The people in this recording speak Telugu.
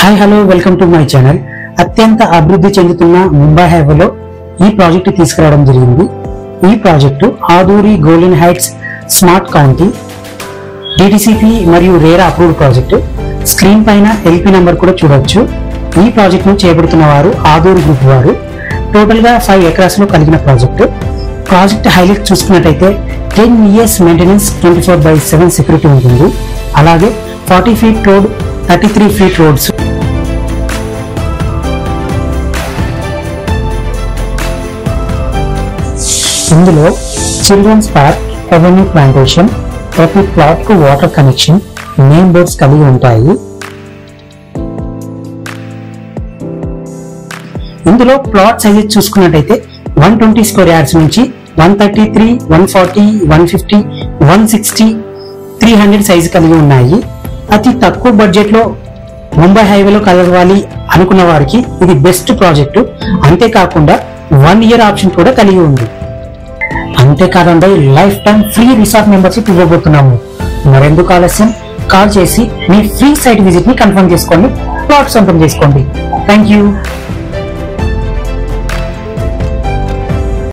Hi hello welcome to my channel. అత్యంత అభివృద్ధి చెందుతున్న ముంబై హైవేలో ఈ ప్రాజెక్టు తీసుకురావడం జరిగింది. ఈ project Aduri golden heights smart county DTCP మరియు రేరా అప్రూవ్డ్ ప్రాజెక్టు. స్క్రీన్ పైన ఎల్పి నంబర్ కూడా చూడొచ్చు. ఈ ప్రాజెక్టును చేపడుతున్న వారు ఆదూరి గ్రూప్ వారు. టోటల్ గా 5 ఎకరాస్ లో కలిగిన ప్రాజెక్టు. ప్రాజెక్ట్ హైలైట్ చూసుకున్నట్టయితే 10 years మెయింటెనెన్స్, 24/7 సెక్యూరిటీ ఉంటుంది. అలాగే 40 feet రోడ్, 33 feet రోడ్స్. ఇందులో చిల్డ్రన్స్ పార్క్, రెవెన్యూ ప్లాంటేషన్, ప్రతి ప్లాట్ కు వాటర్ కనెక్షన్, మెయిన్ బోర్డ్స్ కలిగి ఉంటాయి. ఇందులో ప్లాట్ సైజెస్ చూసుకున్నట్టయితే 120 square yards నుంచి 133, 140, 150, 160, 300 సైజు కలిగి ఉన్నాయి. అతి తక్కువ బడ్జెట్ లో ముంబై హైవేలో కలవాలి అనుకున్న వారికి ఇది బెస్ట్ ప్రాజెక్టు. అంతేకాకుండా 1 year ఆప్షన్ కూడా కలిగి ఉంది. అంతేకాదండి, life time free resort membership ఇవ్వబోతున్నాము. మరెందుకు ఆలస్యం, కాల్ చేసి మీ ఫ్రీ సైట్ విజిట్ ని కన్ఫర్మ్ చేసుకోండి, ప్లాట్ సొంతం చేసుకోండి. Thank you.